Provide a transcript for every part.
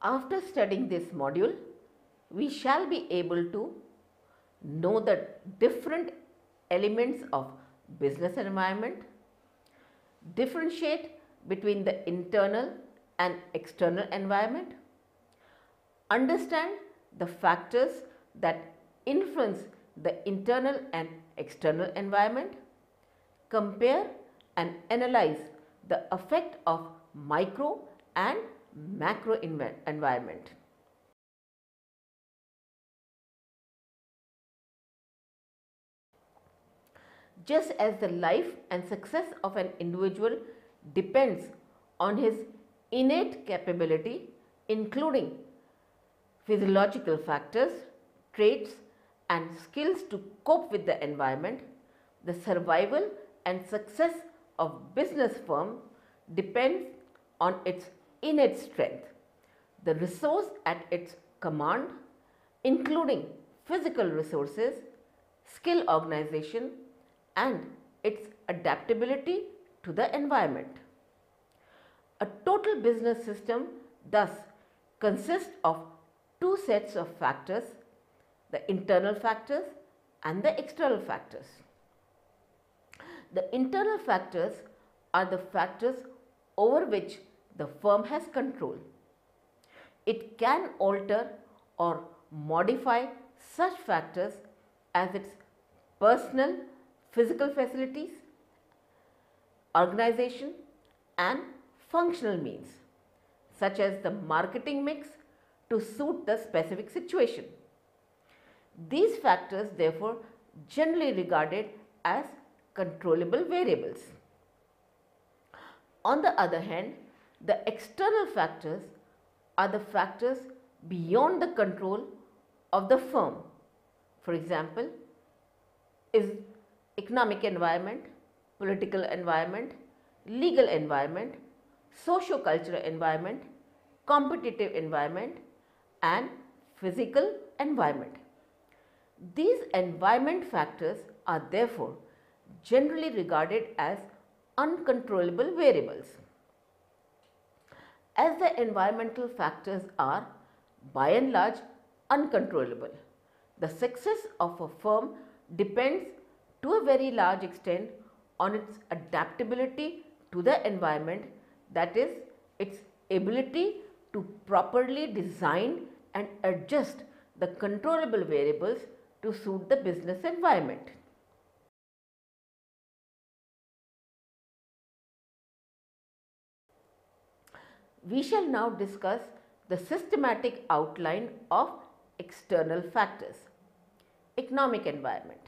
After studying this module, we shall be able to know the different elements of business environment, differentiate between the internal and external environment, understand the factors that influence the internal and external environment, compare and analyze the effect of micro and macro environment. Just as the life and success of an individual depends on his innate capability, including physiological factors, traits and skills to cope with the environment, the survival and success of business firm depends on its innate strength, the resource at its command, including physical resources, skill organization and its adaptability to the environment. A total business system thus consists of two sets of factors, the internal factors and the external factors. The internal factors are the factors over which the firm has control. It can alter or modify such factors as its personal physical facilities, organization and functional means, such as the marketing mix to suit the specific situation. These factors therefore generally regarded as controllable variables. On the other hand, the external factors are the factors beyond the control of the firm. For example, is economic environment, political environment, legal environment, socio-cultural environment, competitive environment and physical environment. These environment factors are therefore generally regarded as uncontrollable variables. As the environmental factors are by and large uncontrollable, the success of a firm depends to a very large extent on its adaptability to the environment, that is, its ability to properly design and adjust the controllable variables to suit the business environment. We shall now discuss the systematic outline of external factors. Economic environment.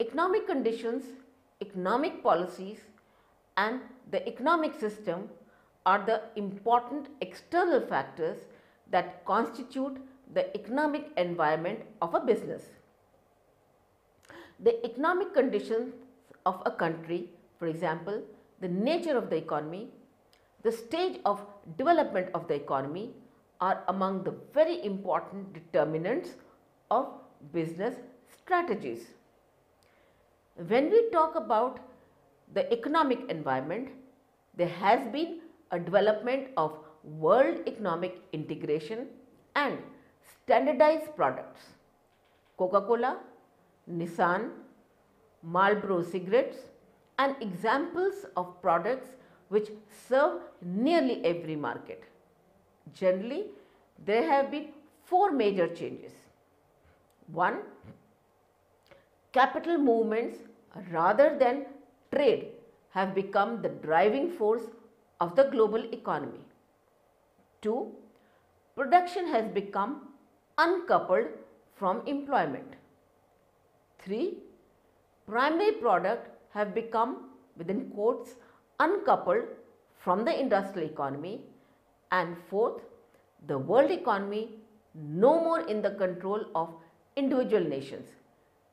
Economic conditions, economic policies and the economic system are the important external factors that constitute the economic environment of a business. The economic conditions of a country, for example, the nature of the economy, the stage of development of the economy are among the very important determinants of business strategies. When we talk about the economic environment, there has been a development of world economic integration and standardized products. Coca-Cola, Nissan, Marlboro cigarettes and examples of products which serve nearly every market. Generally, there have been four major changes. 1. Capital movements rather than trade have become the driving force of the global economy. 2. Production has become uncoupled from employment. 3. Primary product have become, within quotes, uncoupled from the industrial economy. And 4th, the world economy no more in the control of individual nations,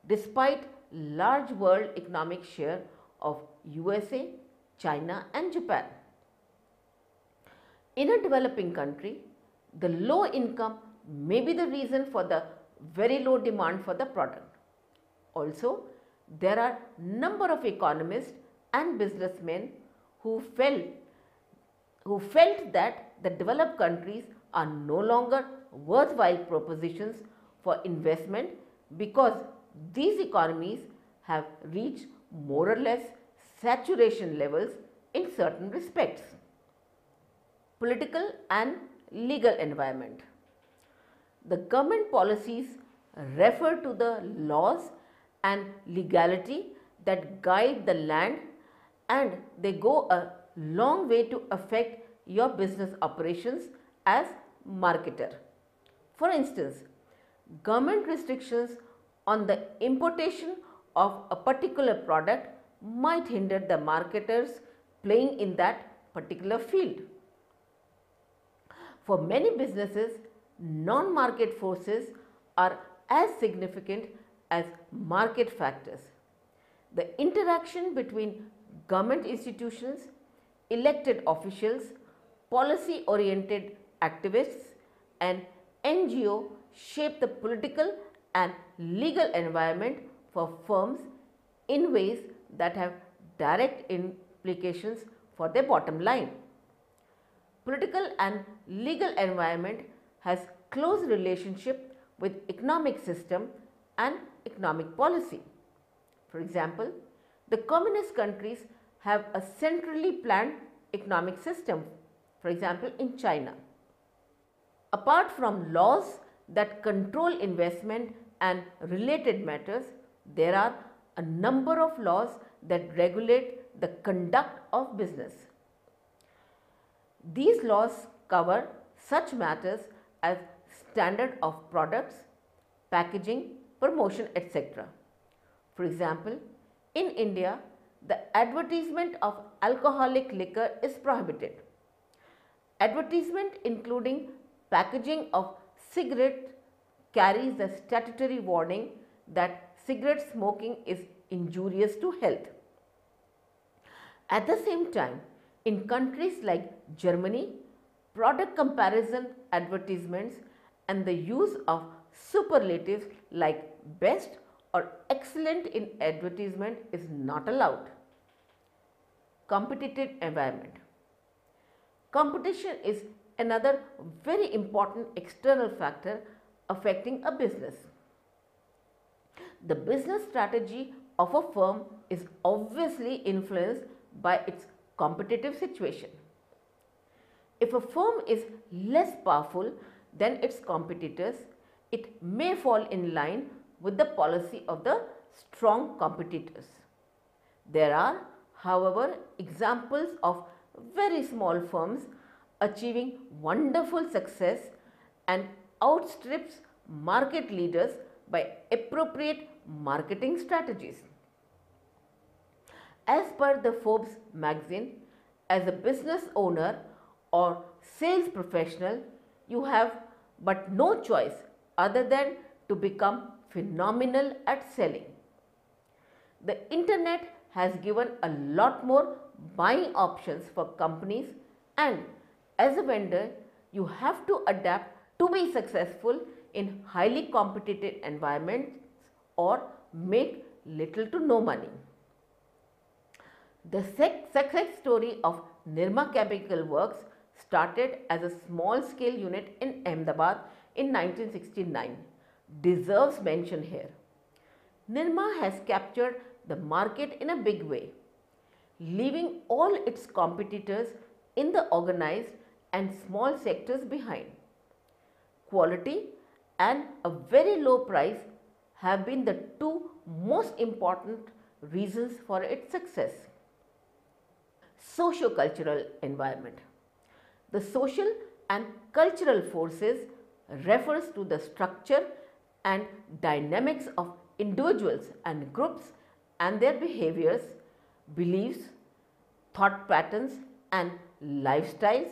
despite large world economic share of USA, China and Japan. In a developing country, the low income may be the reason for the very low demand for the product. Also, there are number of economists and businessmen who who felt that the developed countries are no longer worthwhile propositions for investment because these economies have reached more or less saturation levels in certain respects. Political and legal environment. The government policies refer to the laws and legality that guide the land, and they go a long way to affect your business operations as marketer. For instance, government restrictions on the importation of a particular product might hinder the marketers playing in that particular field. For many businesses, non-market forces are as significant as market factors. The interaction between government institutions, elected officials, policy-oriented activists and NGO shape the political and legal environment for firms in ways that have direct implications for their bottom line. Political and legal environment has close relationship with economic system and economic policy. For example, the communist countries have a centrally planned economic system, for example in China. Apart from laws that control investment and related matters, there are a number of laws that regulate the conduct of business. These laws cover such matters as standard of products, packaging, promotion, etc. For example, in India, the advertisement of alcoholic liquor is prohibited. Advertisement including packaging of cigarette carries the statutory warning that cigarette smoking is injurious to health. At the same time, in countries like Germany, product comparison advertisements and the use of superlatives like best or excellent in advertisement is not allowed. Competitive environment. Competition is another very important external factor affecting a business. The business strategy of a firm is obviously influenced by its competitive situation. If a firm is less powerful than its competitors, it may fall in line with the policy of the strong competitors. There are, however, examples of very small firms achieving wonderful success and outstrips market leaders by appropriate marketing strategies. As per the Forbes magazine, as a business owner or sales professional, you have but no choice other than to become phenomenal at selling. The internet has given a lot more buying options for companies, and as a vendor, you have to adapt to be successful in highly competitive environments or make little to no money. The success story of Nirma Chemical Works started as a small scale unit in Ahmedabad in 1969 deserves mention here. Nirma has captured the market in a big way, leaving all its competitors in the organized and small sectors behind. Quality and a very low price have been the two most important reasons for its success. Socio-cultural environment. The social and cultural forces refers to the structure and dynamics of individuals and groups and their behaviors, beliefs, thought patterns and lifestyles,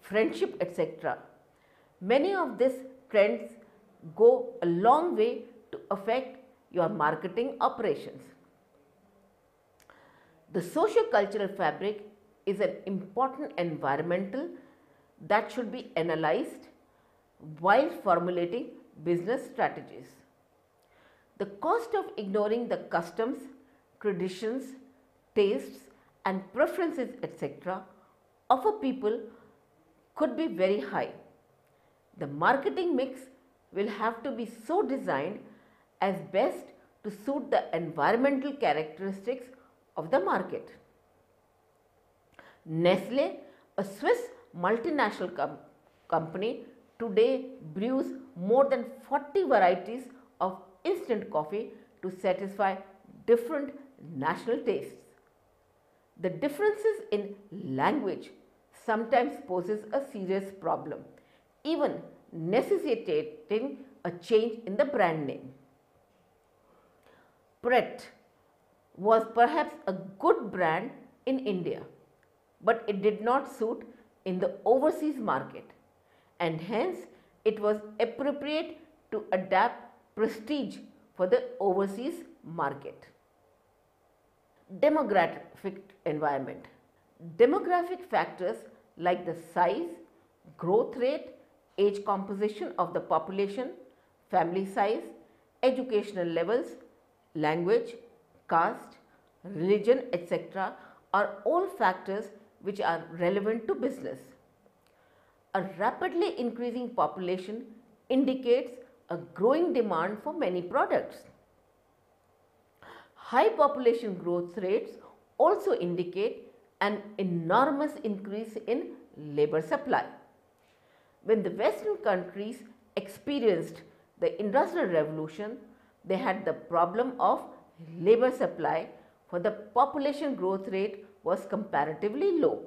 friendship, etc. Many of these trends go a long way to affect your marketing operations. The socio-cultural fabric is an important environmental that should be analyzed while formulating business strategies. The cost of ignoring the customs, traditions, tastes and preferences etc. of a people could be very high. The marketing mix will have to be so designed as best to suit the environmental characteristics of the market. Nestle, a Swiss multinational company, today brews more than 40 varieties of instant coffee to satisfy different national tastes. The differences in language sometimes poses a serious problem, even necessitating a change in the brand name. Pret was perhaps a good brand in India, but it did not suit in the overseas market, and hence it was appropriate to adapt prestige for the overseas market. Demographic environment. Demographic factors like the size, growth rate, age composition of the population, family size, educational levels, language, caste, religion, etc. are all factors which are relevant to business. A rapidly increasing population indicates a growing demand for many products. High population growth rates also indicate an enormous increase in labor supply. When the Western countries experienced the Industrial Revolution, they had the problem of labor supply, for the population growth rate was comparatively low.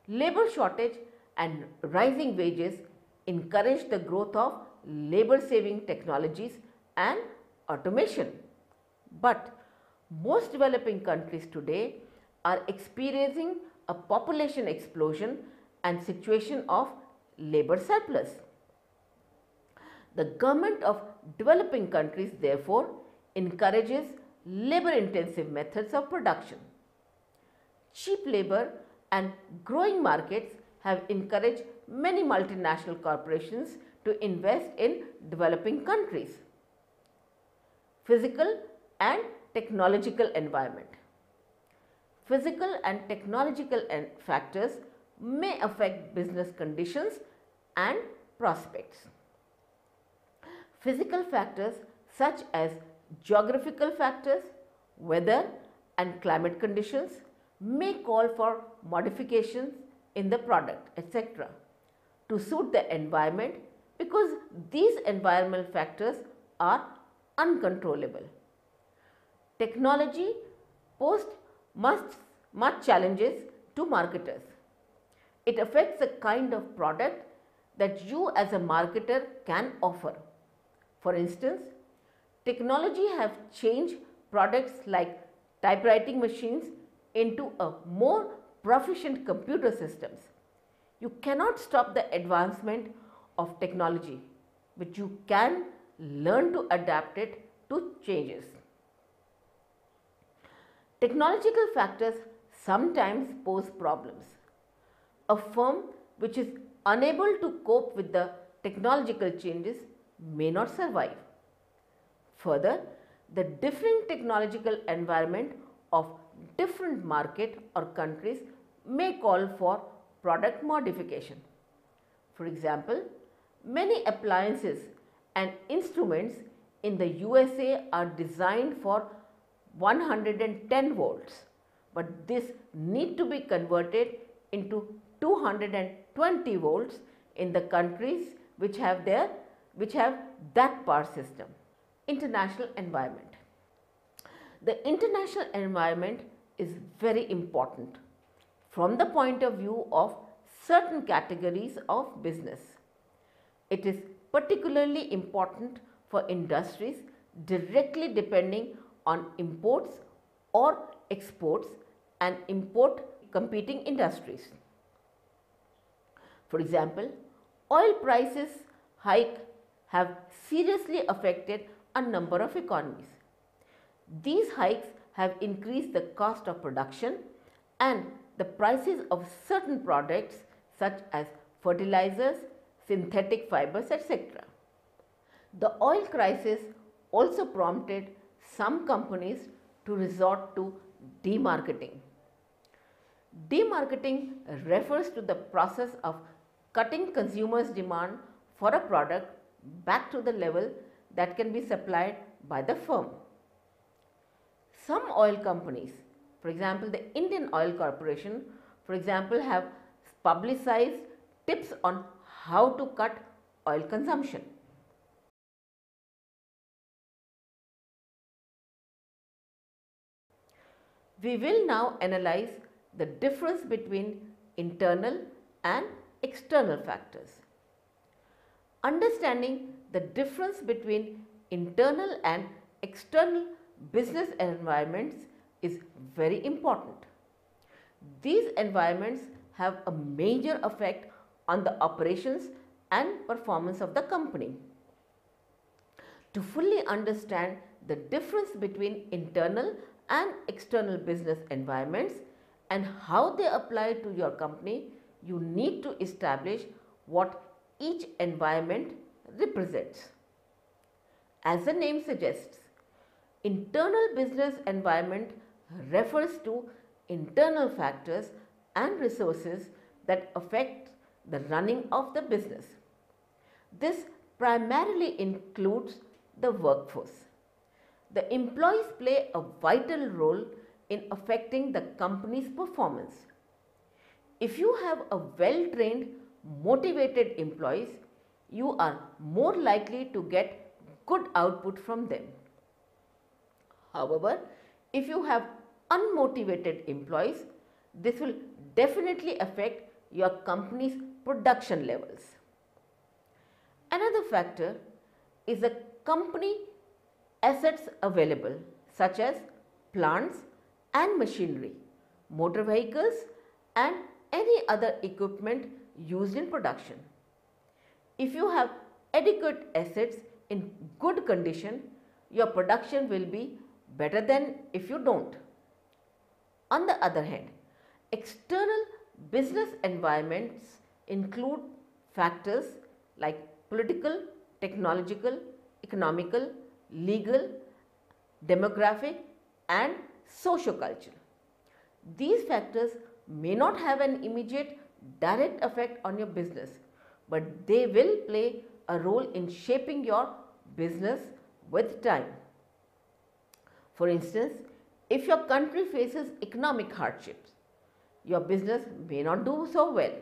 Labor shortage and rising wages encouraged the growth of labor saving technologies and automation. But most developing countries today are experiencing a population explosion and situation of labor surplus. The government of developing countries therefore encourages labor intensive methods of production. Cheap labor and growing markets have encouraged many multinational corporations to invest in developing countries. Physical and technological environment. Physical and technological factors may affect business conditions and prospects. Physical factors such as geographical factors, weather and climate conditions may call for modifications in the product, etc. to suit the environment, because these environmental factors are uncontrollable. Technology posed much challenges to marketers. It affects the kind of product that you as a marketer can offer. For instance, technology have changed products like typewriting machines into a more proficient computer systems. You cannot stop the advancement of technology, but you can learn to adapt it to changes. Technological factors sometimes pose problems. A firm which is unable to cope with the technological changes may not survive. Further, the differing technological environment of different market or countries may call for product modification. For example, many appliances and instruments in the USA are designed for 110 volts, but this need to be converted into 220 volts in the countries which have that power system. International environment. The international environment is very important from the point of view of certain categories of business. It is particularly important for industries directly depending on imports or exports and import competing industries. For example, oil prices hike have seriously affected a number of economies. These hikes have increased the cost of production and the prices of certain products such as fertilizers, synthetic fibers, etc. The oil crisis also prompted some companies to resort to demarketing. Demarketing refers to the process of cutting consumers' demand for a product back to the level that can be supplied by the firm. Some oil companies, for example the Indian Oil Corporation, for example, have publicized tips on how to cut oil consumption. We will now analyze the difference between internal and external factors. Understanding the difference between internal and external business environments is very important. These environments have a major effect on the operations and performance of the company. To fully understand the difference between internal and external business environments and how they apply to your company, you need to establish what each environment represents. As the name suggests, internal business environment refers to internal factors and resources that affect the running of the business. This primarily includes the workforce. The employees play a vital role in affecting the company's performance. If you have a well-trained, motivated employees, you are more likely to get good output from them. However, if you have unmotivated employees, this will definitely affect your company's production levels. Another factor is the company assets available, such as plants and machinery, motor vehicles and any other equipment used in production. If you have adequate assets in good condition, your production will be better than if you don't. On the other hand, external business environments include factors like political, technological, economical, legal, demographic and socio-cultural. These factors may not have an immediate direct effect on your business, but they will play a role in shaping your business with time. For instance, if your country faces economic hardships, your business may not do so well.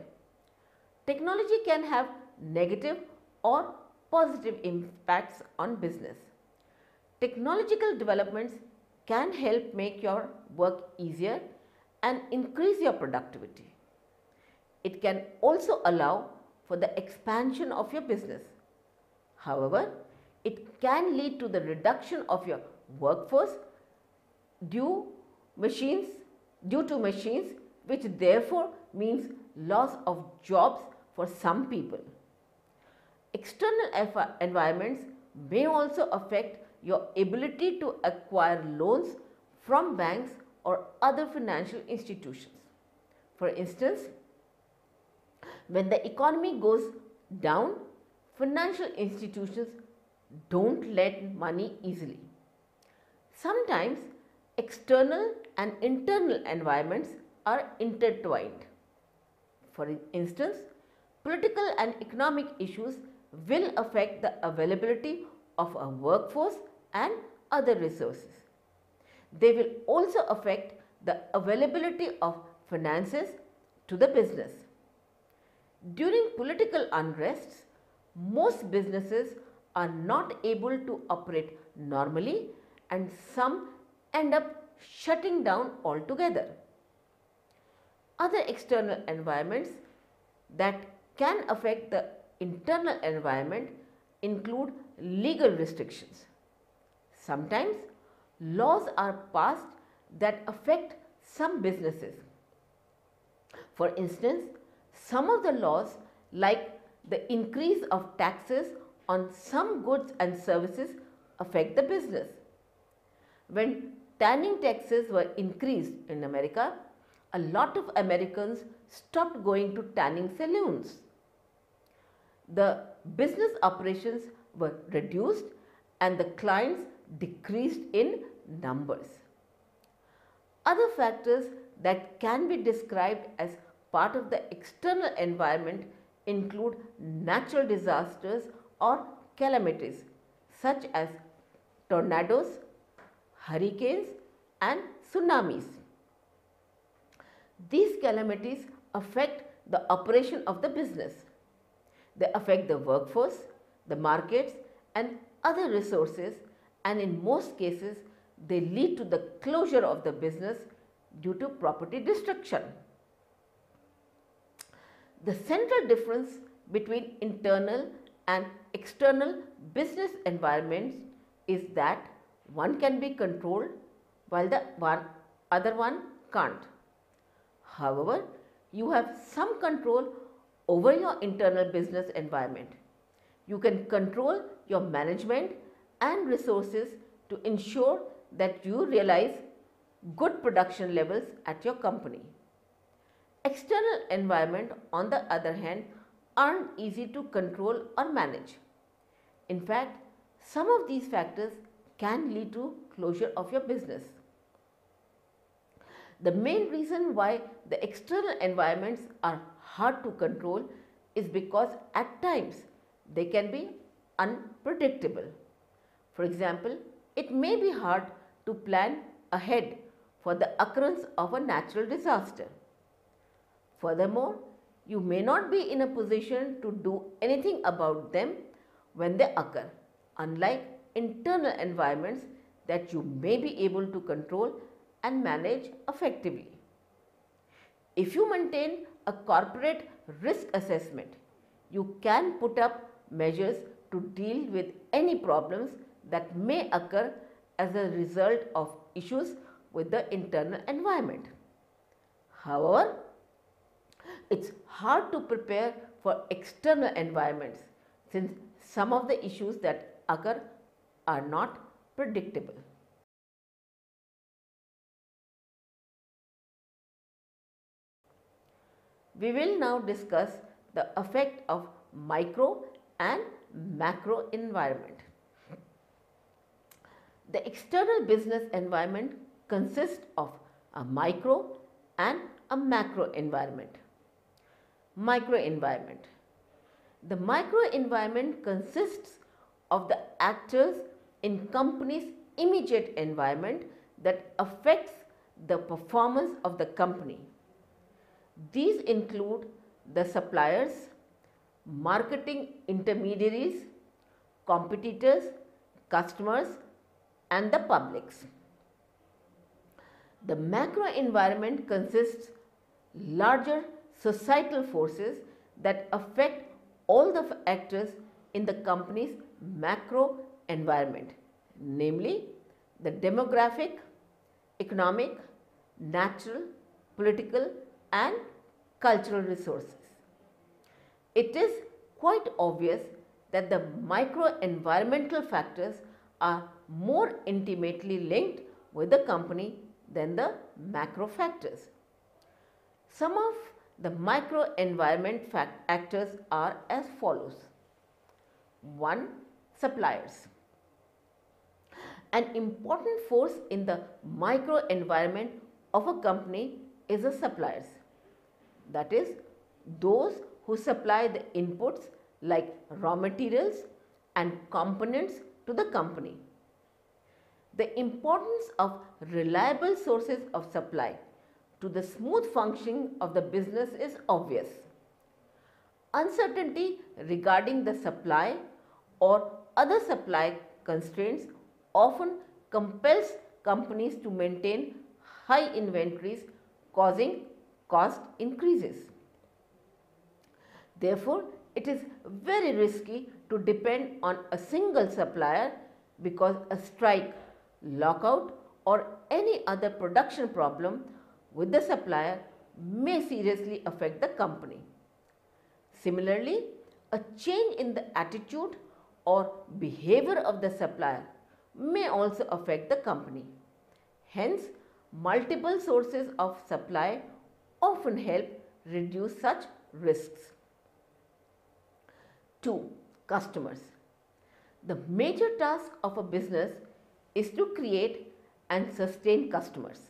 Technology can have negative or positive impacts on business. Technological developments can help make your work easier and increase your productivity. It can also allow for the expansion of your business. However, it can lead to the reduction of your workforce due to machines, which therefore means loss of jobs for some people. External environments may also affect your ability to acquire loans from banks or other financial institutions. For instance, when the economy goes down, financial institutions don't lend money easily. Sometimes external and internal environments are intertwined. For instance, political and economic issues will affect the availability of a workforce and other resources. They will also affect the availability of finances to the business. During political unrests, most businesses are not able to operate normally and some end up shutting down altogether. Other external environments that can affect the internal environment include legal restrictions. Sometimes laws are passed that affect some businesses. For instance, some of the laws, like the increase of taxes on some goods and services, affect the business. When tanning taxes were increased in America, a lot of Americans stopped going to tanning salons. The business operations were reduced and the clients decreased in numbers. Other factors that can be described as part of the external environment include natural disasters or calamities such as tornadoes, hurricanes and tsunamis. These calamities affect the operation of the business. They affect the workforce, the markets and other resources, and in most cases they lead to the closure of the business due to property destruction. The central difference between internal and external business environments is that one can be controlled while the other one can't. However, you have some control over your internal business environment. You can control your management and resources to ensure that you realize good production levels at your company. External environment, on the other hand, aren't easy to control or manage. In fact, some of these factors can lead to closure of your business. The main reason why the external environments are hard to control is because at times they can be unpredictable. For example, it may be hard to plan ahead for the occurrence of a natural disaster. Furthermore, you may not be in a position to do anything about them when they occur, unlike internal environments that you may be able to control and manage effectively. If you maintain a corporate risk assessment, you can put up measures to deal with any problems that may occur as a result of issues with the internal environment. However, it's hard to prepare for external environments since some of the issues that occur are not predictable. We will now discuss the effect of micro and macro environment. The external business environment consists of a micro and a macro environment. Micro environment. The micro environment consists of the actors in company's immediate environment that affects the performance of the company. These include the suppliers, marketing intermediaries, competitors, customers and the publics. The macro environment consists larger societal forces that affect all the actors in the company's macro environment, namely the demographic, economic, natural, political and cultural resources. It is quite obvious that the micro-environmental factors are more intimately linked with the company than the macro factors. Some of the micro-environment actors are as follows. 1. Suppliers. An important force in the micro-environment of a company is the suppliers. That is, those who supply the inputs like raw materials and components to the company. The importance of reliable sources of supply to the smooth functioning of the business is obvious. Uncertainty regarding the supply or other supply constraints often compels companies to maintain high inventories, causing cost increases. Therefore, it is very risky to depend on a single supplier because a strike, lockout or any other production problem with the supplier may seriously affect the company. Similarly, a change in the attitude or behavior of the supplier may also affect the company. Hence, multiple sources of supply often help reduce such risks. 2. Customers. The major task of a business is to create and sustain customers.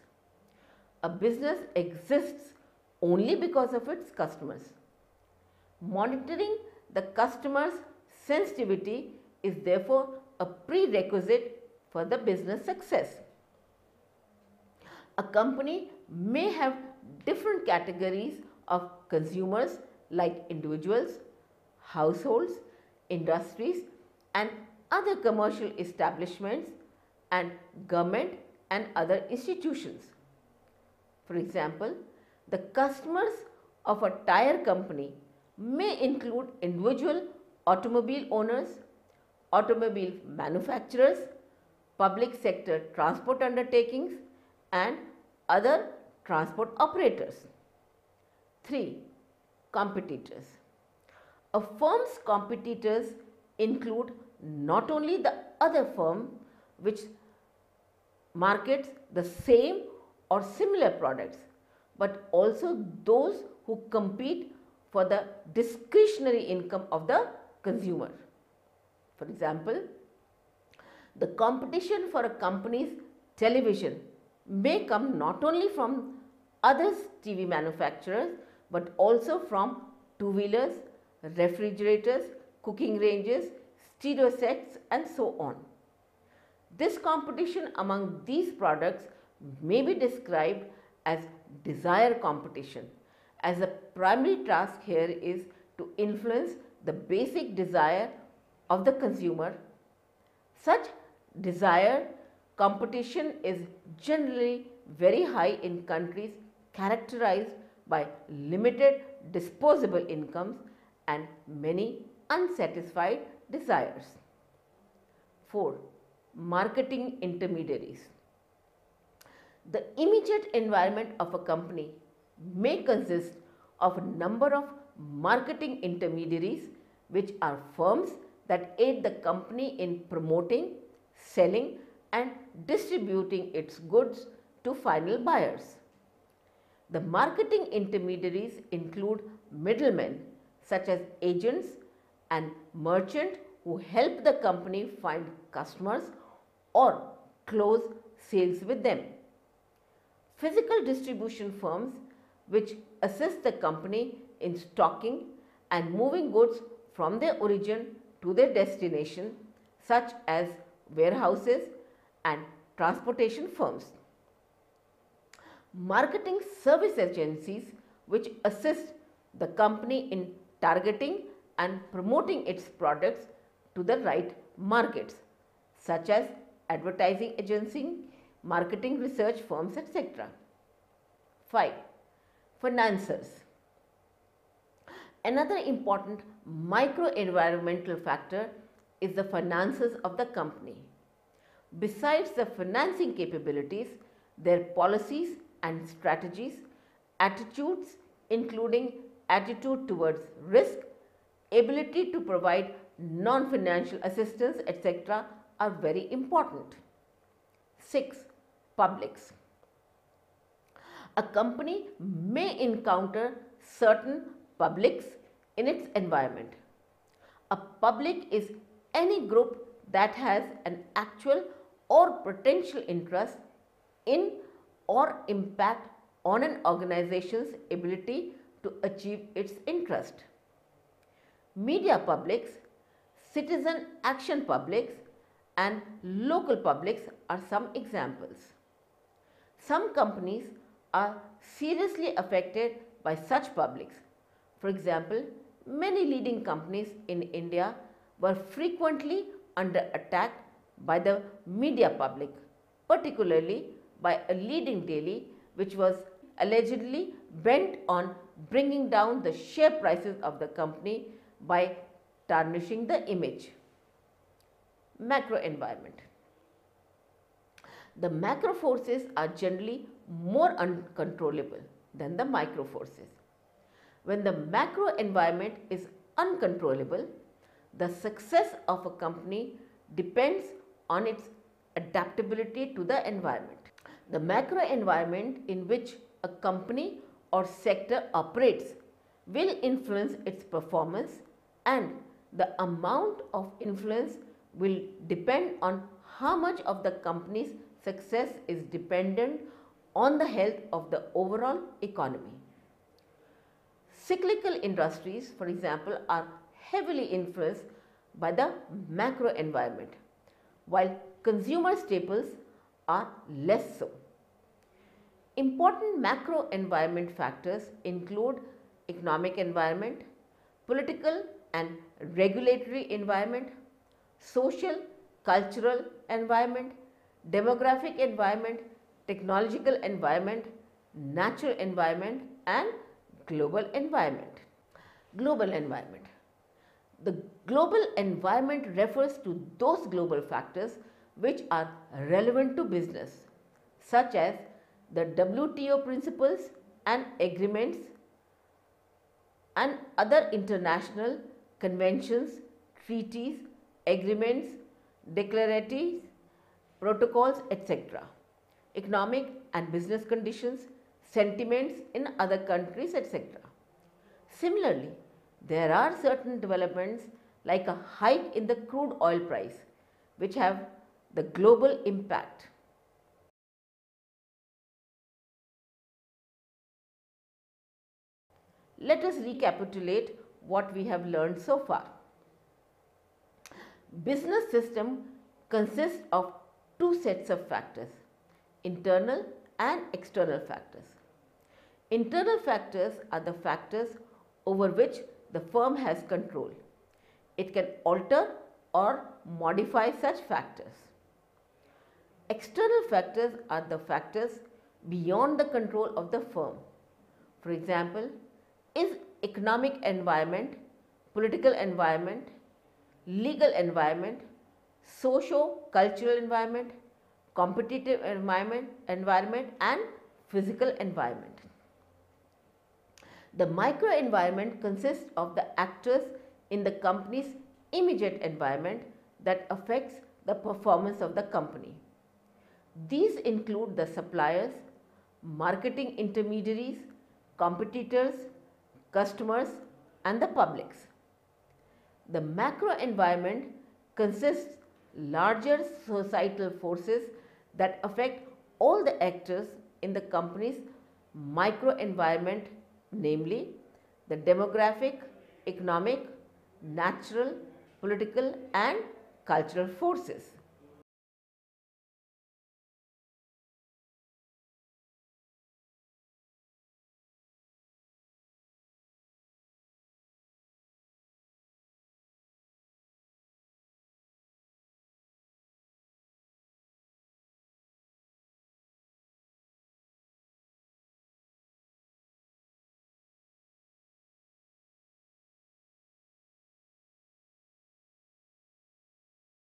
A business exists only because of its customers. Monitoring the customer's sensitivity is therefore a prerequisite for the business success. A company may have different categories of consumers like individuals, households, industries and other commercial establishments and government and other institutions. For example, the customers of a tire company may include individual automobile owners, automobile manufacturers, public sector transport undertakings and other transport operators. 3. Competitors. A firm's competitors include not only the other firm which markets the same or similar products, but also those who compete for the discretionary income of the consumer. For example, the competition for a company's television may come not only from other TV manufacturers but also from two-wheelers, refrigerators, cooking ranges, stereo sets and so on. This competition among these products may be described as desire competition, as the primary task here is to influence the basic desire of the consumer. Such desire competition is generally very high in countries characterized by limited disposable incomes and many unsatisfied desires. 4. Marketing intermediaries. The immediate environment of a company may consist of a number of marketing intermediaries, which are firms that aid the company in promoting, selling and distributing its goods to final buyers. The marketing intermediaries include middlemen such as agents and merchants who help the company find customers or close sales with them. Physical distribution firms which assist the company in stocking and moving goods from their origin to their destination, such as warehouses and transportation firms. Marketing service agencies which assist the company in targeting and promoting its products to the right markets, such as advertising agency, marketing research firms, etc. 5. Financiers. Another important micro-environmental factor is the finances of the company. Besides the financing capabilities, their policies and strategies, attitudes including attitude towards risk, ability to provide non-financial assistance, etc. are very important. 6. Publics. A company may encounter certain publics in its environment. A public is any group that has an actual or potential interest in or impact on an organization's ability to achieve its interest. Media publics, citizen action publics and local publics are some examples. Some companies are seriously affected by such publics. For example, many leading companies in India were frequently under attack by the media public, particularly by a leading daily which was allegedly bent on bringing down the share prices of the company by tarnishing the image. Macro environment. The macro forces are generally more uncontrollable than the micro forces. When the macro environment is uncontrollable, the success of a company depends on its adaptability to the environment. The macro environment in which a company or sector operates will influence its performance, and the amount of influence will depend on how much of the company's success is dependent on the health of the overall economy. Cyclical industries, for example, are heavily influenced by the macro environment, while consumer staples are less so. Important macro environment factors include economic environment, political and regulatory environment, social, cultural environment, demographic environment, technological environment, natural environment and global environment. Global environment. The global environment refers to those global factors which are relevant to business, such as the WTO principles and agreements and other international conventions, treaties, agreements, declaratives, protocols, etc. Economic and business conditions, sentiments in other countries, etc. Similarly, there are certain developments like a hike in the crude oil price which have the global impact. Let us recapitulate what we have learned so far. Business system consists of two sets of factors, internal and external factors. Internal factors are the factors over which the firm has control. It can alter or modify such factors. External factors are the factors beyond the control of the firm. For example, is economic environment, political environment, legal environment, socio-cultural environment, competitive environment and physical environment. The microenvironment consists of the actors in the company's immediate environment that affects the performance of the company. These include the suppliers, marketing intermediaries, competitors, customers and the publics. The macro environment consists larger societal forces that affect all the actors in the company's micro environment, namely the demographic, economic, natural, political and cultural forces.